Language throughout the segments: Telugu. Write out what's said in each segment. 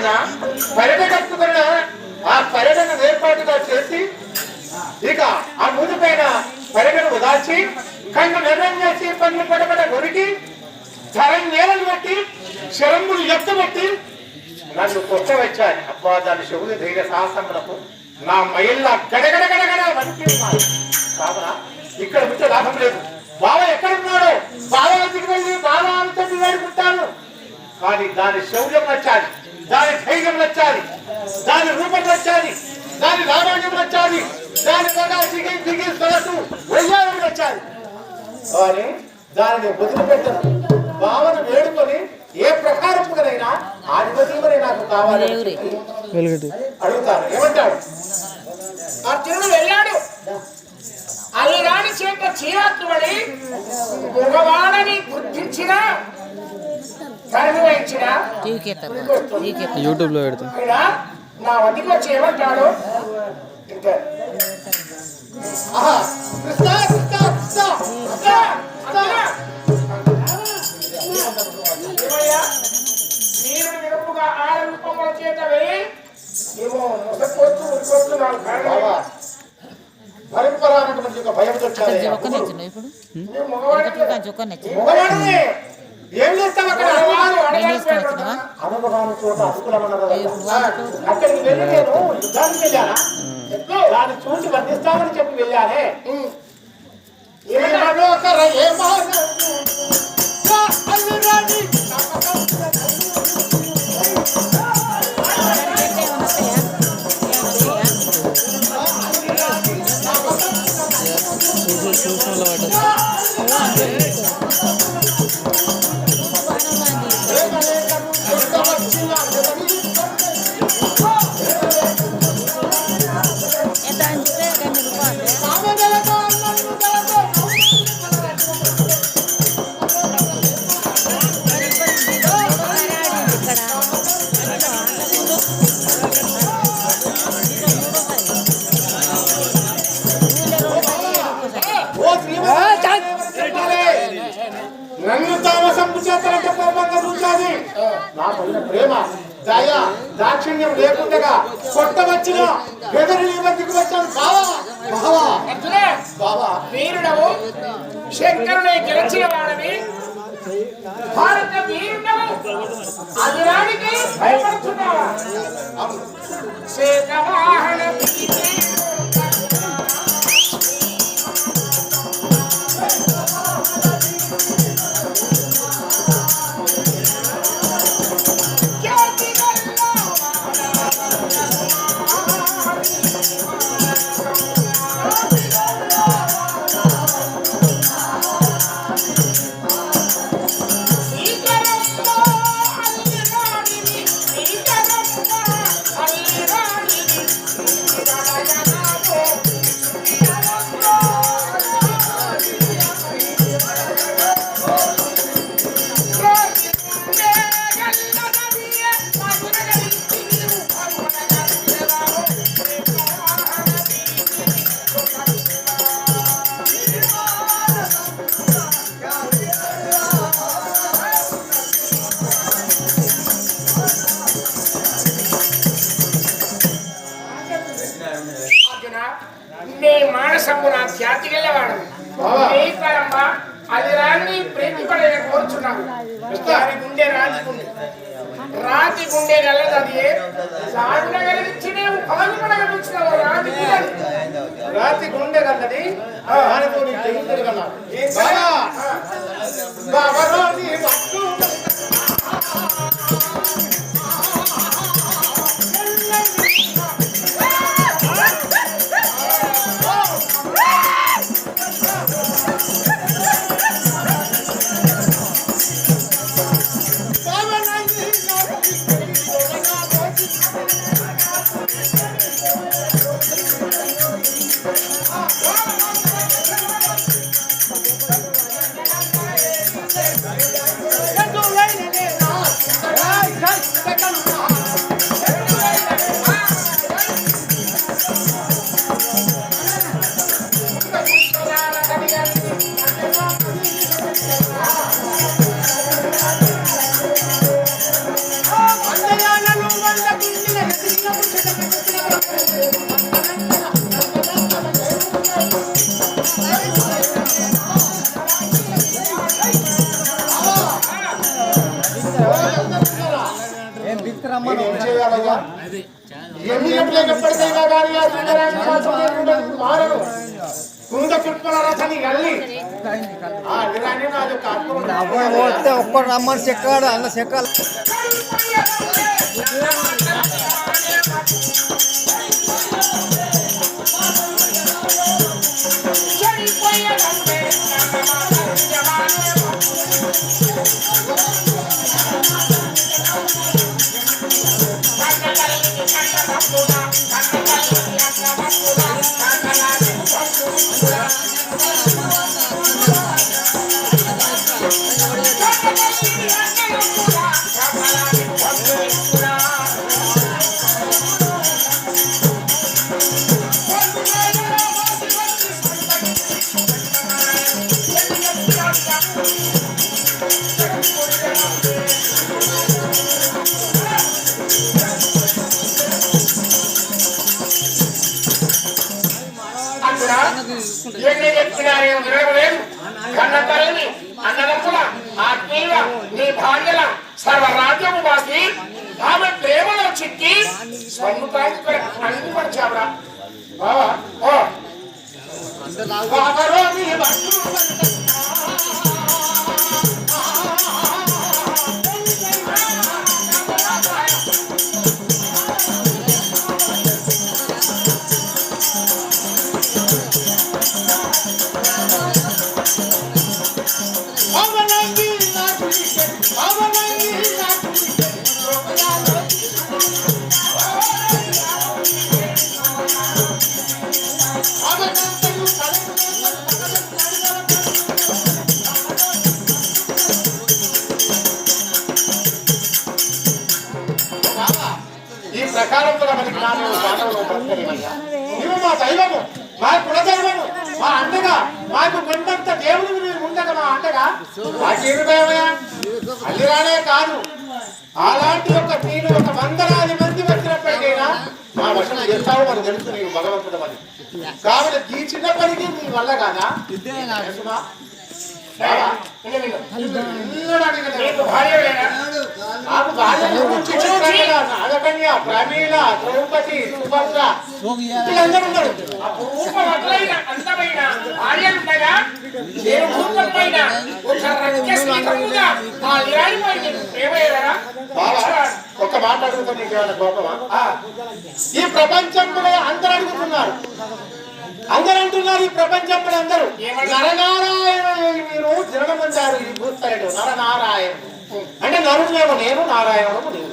పైన పర్యటకున్న ఆ పర్యటన ఏర్పాటుగా చేసి ఇక ఆ ముందు పైన పర్యటన ఉదాల్చి కన్ను నిర్ణయం చేసి పన్ను పడబడ కొరికి ధరం నేలను బట్టి శరంగులు ఎత్తబట్టి నన్ను కొట్టవచ్చాను. అబ్బా దాని శివుని ధైర్య సాహసములకు నా మైల్లా గడగడగడగడ వణికి ఉన్నాయి. కావున ఇక్కడ ఉంటే లాభం లేదు. బావ ఎక్కడున్నాడో బావ దగ్గరికి వెళ్ళి బావ అంతా వేడుకుంటాను. కానీ దాని శౌర్యం నచ్చాలి, దాని ధైర్యం నచ్చాలి, దాని రూపం నచ్చాలి, దాని లాభాణ్యం నచ్చాలి, దాని దిగి సొలసు వయ్యారం నచ్చాలి. కానీ దానిని వదిలిపెట్టను. బావను వేడుకొని ఏ ప్రకారముగానైనా ఆధిపత్యమనే నాకు కావాలి అడుగుతాను. ఏమంటాడు? అర్జునుడు వెళ్ళాడు. అల్లిరాని చేత చీరాత్రుడి మగవాడని గుర్తించిన వహించిన యూట్యూబ్ లో పెడతా. నా వద్దకు వచ్చి ఏమంటాడు? మీరు నిరపుగా ఆడ రూపముల చేత వెళ్ళి ఏమో మొదటి పరంపరానటువంటి ఒక భయం వచ్చాడు. ఏం చేస్తాం అక్కడ? అనుభవాన్ని చోట అనుకూలమన్నారు. అక్కడికి వెళ్ళి నేను యుద్ధానికి వెళ్ళానా? దాన్ని చూసి వర్తిస్తామని చెప్పి వెళ్ళానే. నన్ను తామసంపు చేతలంటే కోపంగా చూచాది. నా పైన ప్రేమ దయ దాక్షిణ్యం లేకుండా కొట్టవచ్చిన బెదరి దిగు వచ్చాను. బావా బావా వీరుడవు, శంకరుని గెలిచిన వాడని, భారత వీరుడవు, అధిరానికి భయపడుతున్నావా? శ్వేతవాహన మానసము నా ఖ్యాతి గెలవాడు. అది రాని ప్రీతి పడే కోరుచున్నావు. దాని గుండె రాతి గుండె గలది. అది సాగున కలిగించి నీవు పాల్గొనగలిగినావు. రాతి గుండె గల్లది. ఎన్ని గంటలైనప్పటికైనా కానీ ఆ సుందరాన్ని మాత్రం మారను. కుంద పుష్పల రథని గల్లి ఆ నిరాన్ని నాది ఒక్కడు రమ్మని చెక్కాడు అన్న చెక్కాలి. కన్న తల్లిని అన్నదమ్ముల ఆత్మీయుల నీ భార్యల సర్వరాజ్యము వాసి ఆమె ప్రేమలో చిక్కి స్వర్ణకాంతి అందిపరిచావురా. ఈ ప్రకారంతో మనకి నువ్వు మా దైవము, మా కులదైవము, మా అండగా, మాకు కొండంత దేవుడు మీరు ఉండగా మా అండగా మాకేమి భయమయ్యా? అల్లిరానే కాదు, అలాంటి ఒక నేను ఒక వందలాది మంది వచ్చినప్పటికైనా మా వర్షం చేస్తావు మనకు తెలుసు నీవు భగవంతుడు అని. కాబట్టి ఈ చిన్నప్పటికీ నీ వల్ల కాదా? నాకు భార్య నాగకన్య, ప్రమీల, ద్రౌపది, సుభద్ర వీళ్ళందరూ ఉన్నారు. అందమైన భార్యలుండగా ఒక మాట అడుగుతా, నీకు ఏమైనా కోపమా? ఈ ప్రపంచంలో అందరూ అడుగుతున్నారు, అందరూ అంటున్నారు, ఈ ప్రపంచంలో అందరూ నరనారాయణ మీరు జనం పొందారు. ఈ భూస్థాయిలో నరనారాయణ అంటే నరుడునేమో నేను, నారాయణము నీవు.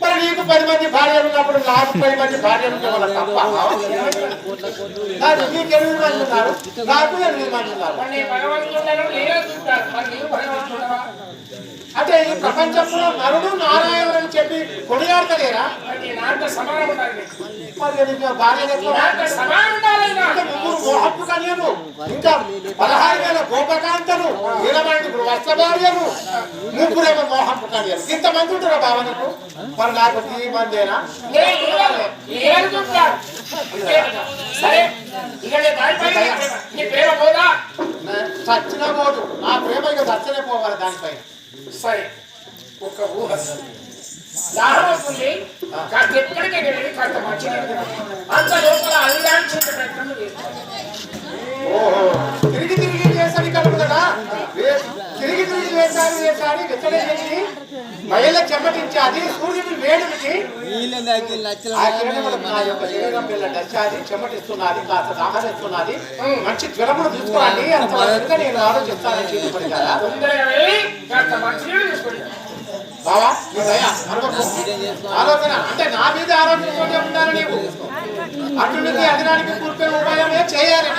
మరి నీకు 10 మంది భార్యలు ఉన్నప్పుడు నాకు 10 మంది భార్యలు ఉంటే వాళ్ళ తప్ప? నీకు 8 మంది ఉన్నారు, నాకు 8 మంది ఉన్నారు. అంటే ఈ ప్రపంచంలో నరుడు నారాయణుడు అని చెప్పి కొనియాడతలేరా? మోహపు కన్యలు, ఇంకా 16,000 గోపకాంతలు, 20 వస్త్రభార్యలు, 3 మోహపు కన్యలు. ఇంతమంది ఉంటారా భావనకు? మరి నాకు 10 మందేనా? చచ్చిన పోదు, నా ప్రేమ ఇక చచ్చనే పోవాలి దానిపై. సరే, ఒక ఊహ దాహం వస్తుంది, కాస్త ఎక్కడికి వెళ్ళి కాస్త మంచిది అంత లోపల అల్లాంటి ప్రయత్నం చేస్తాను. ఓహో, తిరిగి తిరిగి చేసాడు కలుపు కదా, తిరిగి తిరిగి వేసాడు వెచ్చడే చేసి మహిళ చెమ్మటించి అది సూర్యుని వేడికి ఆ కిరణములకు నా యొక్క శరీరం పిల్ల డచ్చాది, చెమ్మటిస్తున్నది, కాస్త దాహరిస్తున్నది, మంచి జ్వరమును చూసుకోండి అంత నేను ఆలోచిస్తానని చెప్పి కదా. బావా నీ దయ ఆలోచన అంటే నా మీద ఆలోచించుకుంటే ఉండాలి. నీవు అటునికి అదినానికి కూర్పే ఉపాయమే చేయాలి.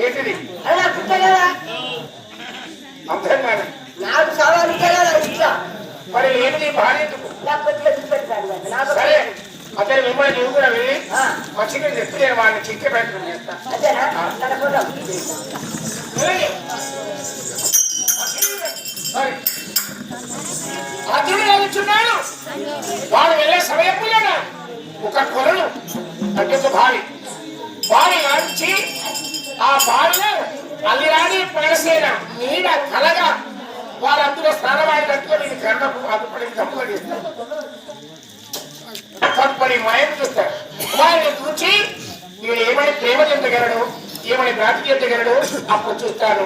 ఏంటిది అర్థం కాదు నాకు సవాలు మరి ఏంటి భార్య? సరే అతను మిమ్మల్ని నువ్వు కూడా వెళ్ళి మా చికెన్ తెప్పి నేను వాడిని చిక్కే ప్రయత్నం చేస్తా. అతను కూర్చున్నాడు. వాడు వెళ్ళే సమయంలో ఒక కొలను అంటే ఒక బావి లాంచి ఆ బావిలో అల్లిరాని పడసేన నీడ కలగా వారందరూ స్నానమాడినట్టుగా నేను కర్ణకు అదుపడి గమ్ముగడిస్తారు. తదుపరి మాయం చూస్తారు. వారిని చూచి వీడు ఏమని ప్రేమ చెందగలడు, ఏమని బ్రాతి చెందగలడు అప్పుడు చూస్తాను.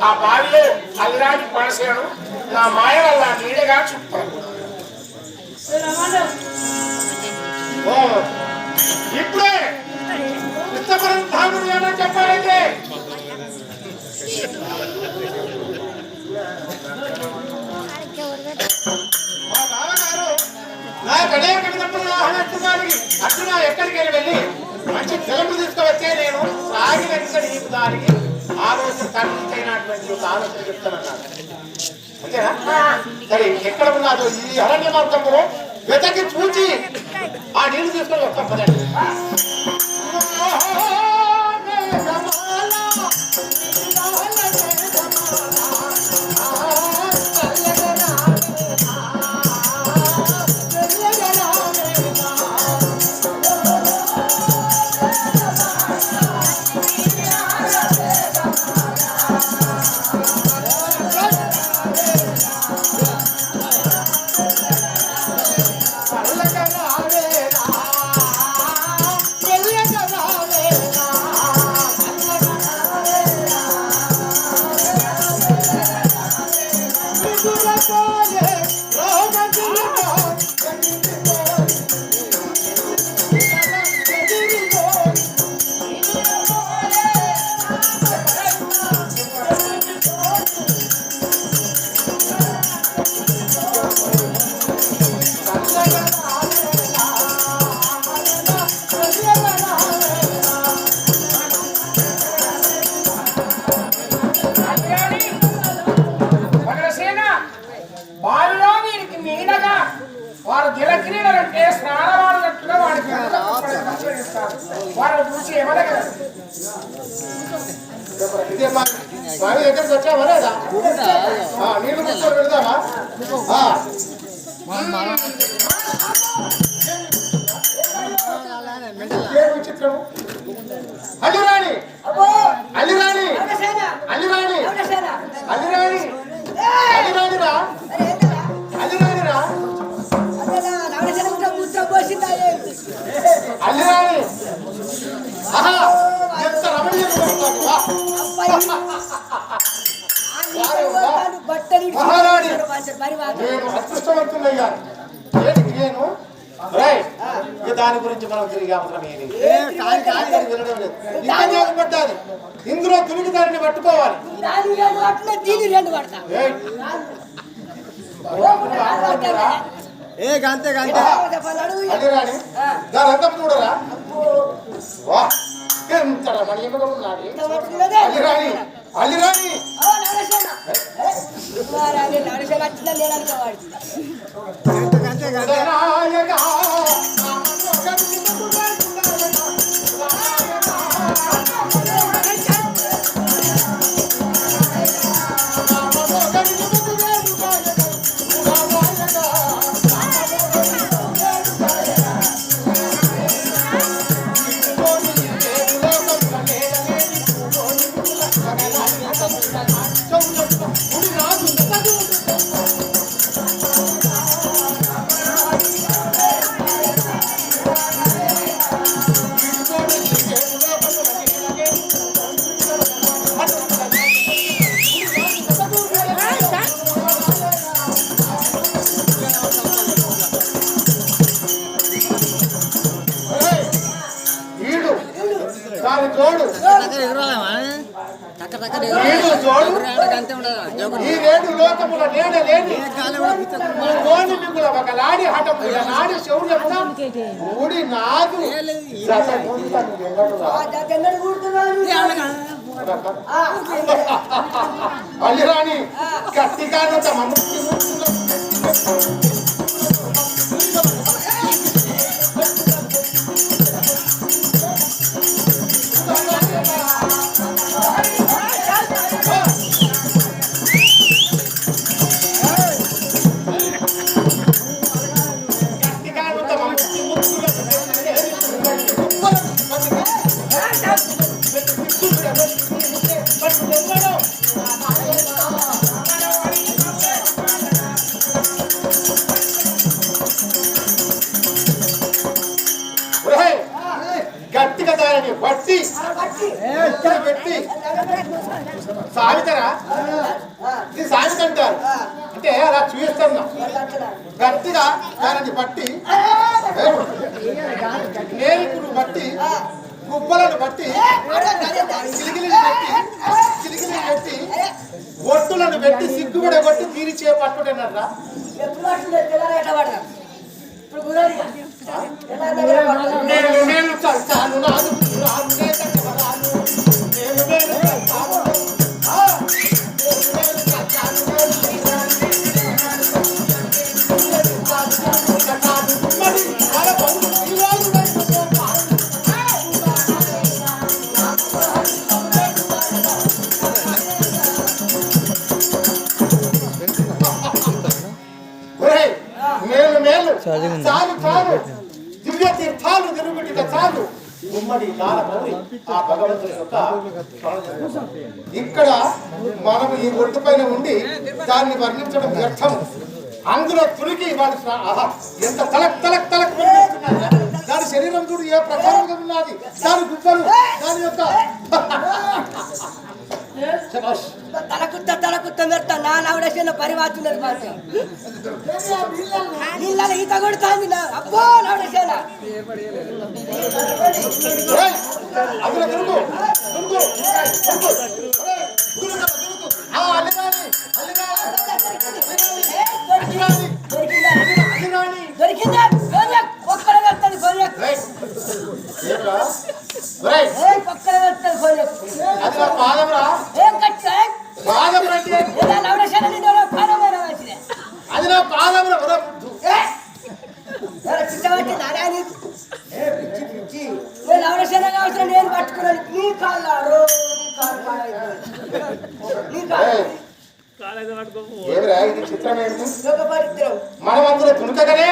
ఆ బావిలో అల్లిరాని పడసేను నా మాయ వల్ల నీడగా చూపుతాను. ఇప్పుడే కృష్ణపరంధాముడు ఏమో చెప్పాలంటే మా బావగారు నా గడియ కడినప్పుడు ఆహ్వానించడానికి అర్జున ఎక్కడికి వెళ్ళి మంచి తెలుగు తీసుకువచ్చే నేను సాగి వెంకటి నీకు దానికి ఆ రోజు తగ్గినటువంటి ఒక ఆలోచన చెప్తానన్నాను. అంతేనా? సరే, ఎక్కడ ఉన్నదో ఈ అరణ్య మార్గంలో వెతకి చూచి ఆ నీళ్లు తీసుకొని వస్తాం పదండి. వారు జలక్రీడలంటే స్నానవాడినట్టుగా వాడికి వారిని చూసి ఏమనగలరు. బావి దగ్గరికి వచ్చావా లేదా? నీళ్ళు కూర్చొని వెళ్దామా? విచిత్రం. అల్లిరాణి అల్లిరాణి అల్లిరాణి అల్లిరాణి అల్లిరాణిరా అల్లిరాణిరా అల్లిరాణి ఎంత రమణీయంగా మహారాణి నేను అదృష్టవంతులయ్యాను. నేను దాని గురించి మనం తిరిగి అవసరం ఏది వినడం లేదు. ఇంకా పడ్డాది ఇందులో తిరిగి దాన్ని పట్టుకోవాలి. అల్లిరాణి దాని అంతం చూడరా? ఎంత రమణీయంగా ఉన్నది అల్లిరాణి అల్లిరాణి. ఈ రేడు లోకముల నేడ లేని ఒక లాడి హఠము నాడి శౌర్యమున ఊడి నాదు అల్లిరాణి గట్టిగాను తమ ముక్తి దానిని బట్టి పెట్టి సాగుతారా ఇది సాగుతంటారు అంటే అలా చూస్తున్నాం గట్టిగా దానిని బట్టి నేర్పును బట్టి గుబ్బలను బట్టి చిలిగిలిని పెట్టి ఒట్టులను పెట్టి సిగ్గుబడి కొట్టి తీరి చేపట్టుకున్నారా నేను చల్చాను నాను చాలు దివ్య తీర్థాలు తిరుగుబడిన చాలు ఉమ్మడి నారపౌరి ఆ భగవంతుని యొక్క ఇక్కడ మనం ఈ ఒడ్డు పైన ఉండి దాన్ని వర్ణించడం వ్యర్థం అందులో తులికి వాడు ఎంత తలక్ తలక్ తలక్ దాని శరీరం చూడు ఏ ప్రకారంగా ఉన్నది దాని గుబ్బలు దాని యొక్క తలకుత్త మెత్త నా నవడేసిన పరివాచున్నది మాత్రం నీళ్ళ ఈత కొడుతుంది అబ్బో నవడేసిన అందులో తిరుగు దొరికిందా ఒక్కర వెళ్తుంది ఒక్కర వెళ్తుంది అది నా పాదమురా పాదం అంటే అది నా పాదమురా అవసరం నేను పట్టుకున్నాను నీ కాళ్ళు ఏమిరా ఇది చిత్రం ఏంటి మనం అందులో తుణుకగానే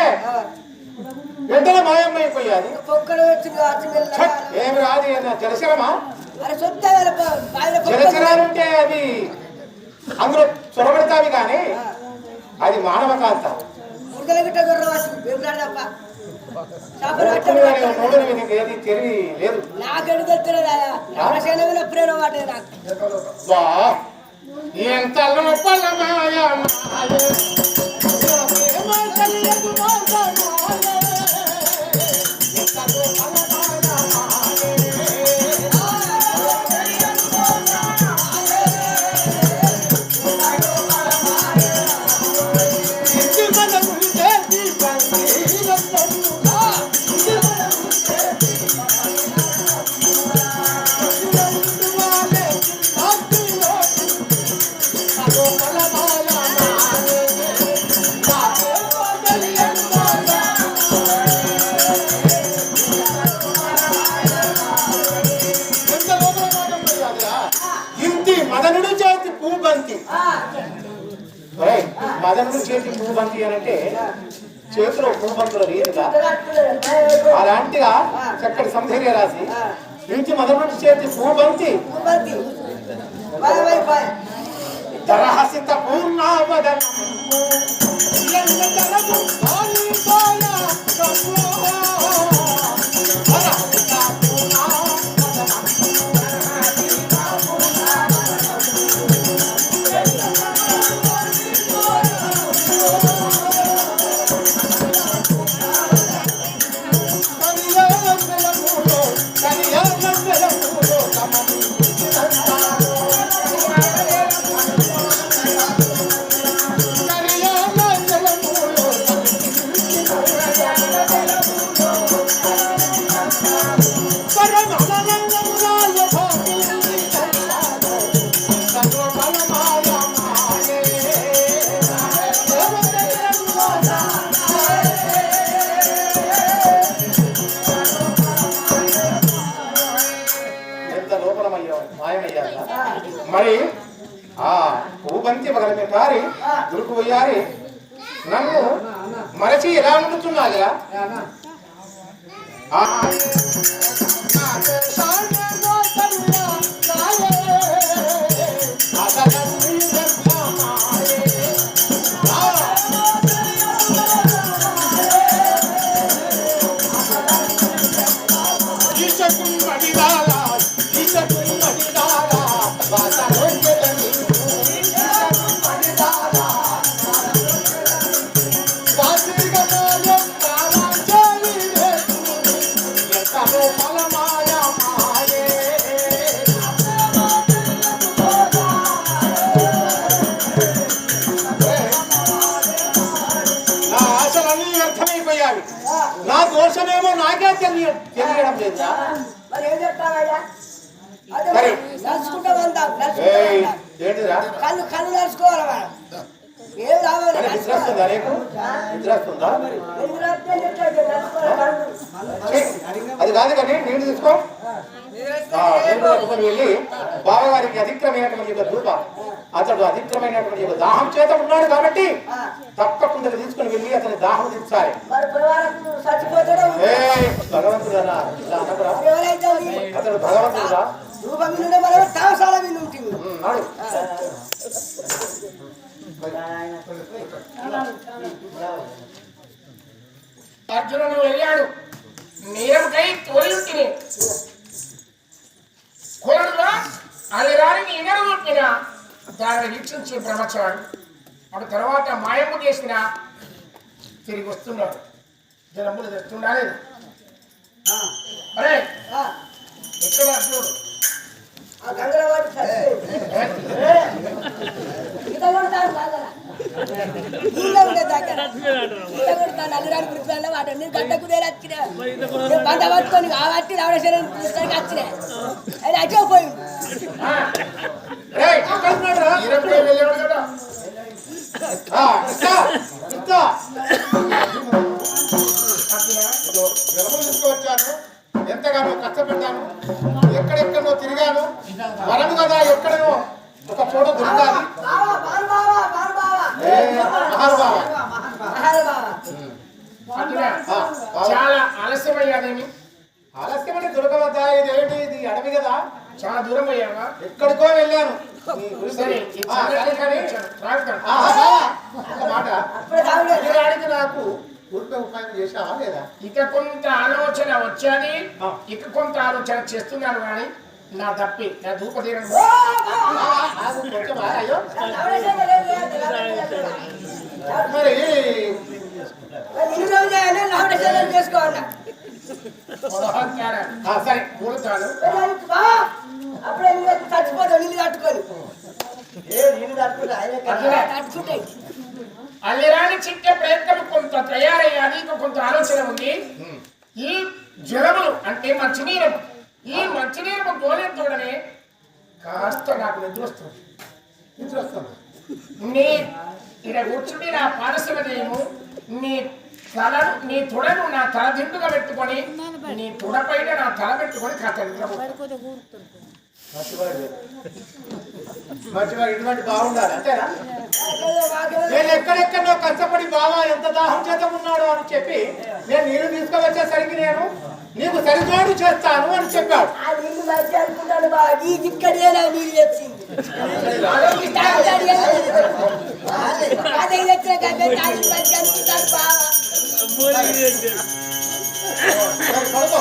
వెంటనే మాయమైపోయాది ఏమి రాదు జలశరమా జలచరాలుంటే అది అందులో చొరబడతావి కానీ అది మానవ కాంత ఏది తెలివి లేదు నాకెడు తెలుస్తున్నదా మాట ఎంత లోపల మాయా మదనుడు చేతి పూబంతి మదనుడు చేతి పూబంతి అని అంటే చేతిలో పూబంతుల రీతిగా అలాంటిగా చక్కటి సంధైర్య రాసి ఇంటి మదనుడు చేతి పూబంతి తరహసిత పూర్ణావదనం మరి ఆ పూబంతి మగలమే కారి దురుకుపోయారి నన్ను మరచి ఎలా ఉంటున్నాదిరా కుమ్మడిదారా ఈత కుమ్మడిదారా వాసలోంచెలని కుమ్మడిదారా వాసిగమోలో కావాంచాలి రేతుని ఎంతలో మలమాయ మాయే నా ఆశలన్నీ వ్యర్థమైపోయాయి. నా దోషమేమో నాకే తెలియడం లేదా? మరి ఏం చెప్తావయ్యా అదే సరే. నడుచుకుంటా వెళ్తాం ఏయ్, ఏంటిరా కళ్ళు కళ్ళు నడుచుకోవాలి మనం ఏం రావాలి అరే, నిద్ర వస్తుందా నీకు? నిద్ర వస్తుందా? ఛీ, అది కాదు కానీ నీళ్లు తీసుకో. నీళ్లు పట్టుకొని వెళ్ళి బావగారికి అధిక్రమైనటువంటి యొక్క ధూప అతడు అధిక్రమైనటువంటి యొక్క దాహం చేత ఉన్నాడు కాబట్టి తప్పకుండా తీసుకుని వెళ్ళి అతని దాహం తీర్చాలి. చచ్చిపోతాడు భగవంతుడా ఇలా అనకురా. అతడు భగవంతుడా రూపం మీద మనం తామసాల మీద ఉంటుంది నాడు అర్జునుడు వెళ్ళాడు నీరంకై తోలింటిని కోరుగా అలిరానికి ఇనరు చూపిన దానిని వీక్షించి బ్రహ్మచారి అటు తర్వాత మాయము చేసిన తిరిగి వస్తున్నాడు జనములు తెస్తుండాలి అరే ఎక్కడ అర్జునుడు ఆ గంగరవాడి ఈత కొడతాడు బాగా నీళ్ళ ఉండే దగ్గర ఈత కొడతాను అల్లిరాని గుర్తున్నా వాటి గడ్డకు నేను వచ్చిన బంద పట్టుకొని కాబట్టి రావడం వచ్చిన ఆయన అచ్చే పోయింది నీరంకై వెళ్ళాడు కదా జలములు తీసుకువచ్చాను. ఎంతగానో కష్టపడ్డాను. ఎక్కడెక్కడో తిరిగాను. వరము కదా ఎక్కడనో ఒక చోట దొరకాలి. చాలా ఆలస్యమయ్యాదేమి ఆలస్యమని దొరకవద్దా? ఇదేంటి ఇది అడవి కదా. చాలా దూరం అయ్యావా ఎక్కడికో వెళ్ళాను. సరే ఈ సంగతి కానీ రాగుతాను. ఒక మాట వీరాడికి నాకు ఊరిపై ఉపాయం చేశావా లేదా? ఇక కొంత ఆలోచన వచ్చాది ఇక కొంత ఆలోచన చేస్తున్నాను కానీ నా తప్పి నా ధూపదీరం అయ్యో మరి చేసుకోవాలి సరే కూలుతాను అప్పుడే చచ్చిపోతావు నీళ్ళు కట్టుకొని కట్టుకుంటే అల్లిరాని చిక్కే ప్రయత్నం కొంత తయారయ్యాది ఇక కొంత ఆలోచన ఉంది ఈ జలములు అంటే మంచినీరము ఈ మంచినీరము గోలెత్తోడనే కాస్త నాకు నిద్ర వస్తుంది నీ ఇక్కడ కూర్చుని నా పాదశివ చేయము నీ తలను నీ తొడను నా తల దిండుగా పెట్టుకొని నీ తొడపైన నా తల పెట్టుకొని కాస్త నిద్రపోతాను మంచిగా ఇటువంటి బాగుండాలి అంతేనా? నేను ఎక్కడెక్కడో కష్టపడి బాగా ఎంత దాహం చేత ఉన్నాడు అని చెప్పి నేను నీళ్లు తీసుకువచ్చేసరికి నేను నీకు సరిజోడు చేస్తాను అని చెప్పాడు. ఆ నీళ్ళు మంచి అనుకుంటాను బాగా నీ ఇక్కడే నీళ్ళు తెచ్చింది అదే తెచ్చిన కంటే తాగి మంచి అనుకుంటాను బాగా పడుకో.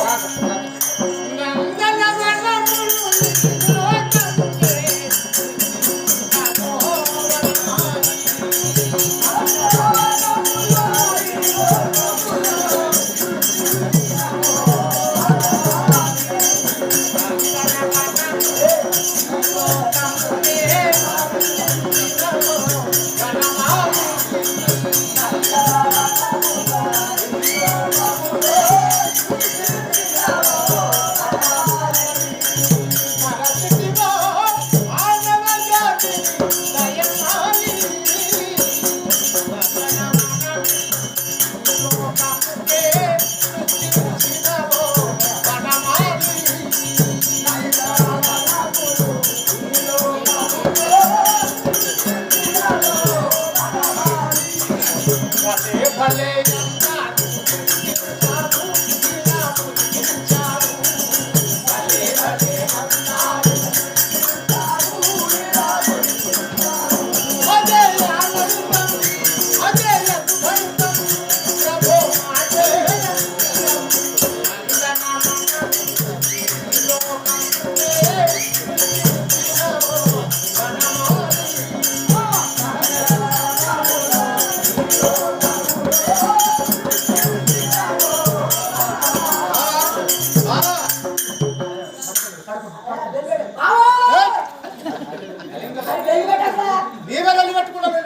నీవే వెళ్ళి పట్టుకున్నావు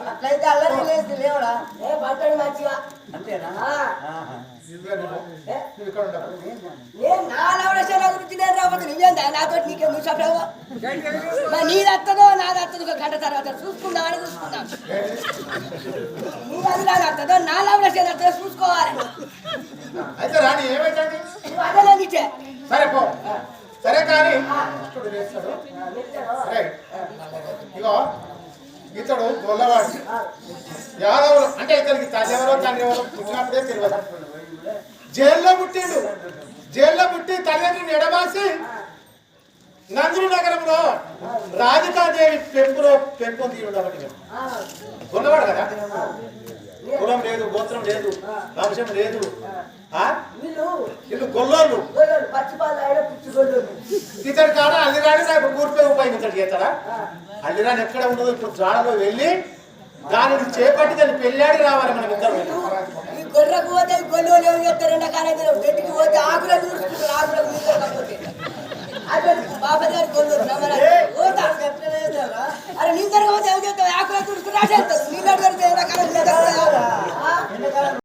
అట్లయితే అల్లరి లేదు లేవడా ఏ పట్టండి మంచిగా అంతేనా నేను నా లవడేశ్వర గురించి నేను రాకపోతే నువ్వేందా నాతో నీకే నువ్వు చెప్పావు నీది వస్తుందో నాది వస్తుందో ఒక గంట తర్వాత చూసుకుందామని చూసుకుందాం నీది నాది వస్తుందో నా లవడేశ్వర వస్తుందో చూసుకోవాలి అయితే రాని ఏమైందండి నువ్వు అదే ఇచ్చే సరే పో సరే కానీ ఇతడు వేస్తాడు సరే ఇగో ఇతడు గొల్లవాడు యాదవులు అంటే ఇతనికి తల్లి ఎవరో తండ్రి ఎవరో పుట్టినప్పుడే తెలియదు జైల్లో పుట్టిండు జైల్లో పుట్టి తల్లిదండ్రులు ఎడబాసి నందులు నగరంలో రాధికాదేవి పెంపు తీయుడు ఒకటి గొల్లవాడు కదా కులం లేదు గోత్రం లేదు వంశం లేదు వీళ్ళు గొల్లోళ్ళు ఇతడు కాడ అల్లిరాని నాకు ఊరిపోయి ఉపాయం ఇతడు చేస్తాడా అల్లిరాని ఎక్కడ ఉండదు ఇప్పుడు జాడలో వెళ్ళి దానిని చేపట్టి దాన్ని పెళ్ళాడి రావాలి మనం ఇద్దరు ఈ గొర్రెకు పోతే గొల్లు ఏం చేస్తారు ఎండాకాలం గట్టికి పోతే ఆకులు చూసుకుంటారు ఆకులకు అదే బాబా గారి గొల్లు అరే నీ దగ్గర పోతే ఏం చేస్తావు ఆకులు చూసుకుని రాసేస్తారు నీ దగ్గర ఎండాకాలం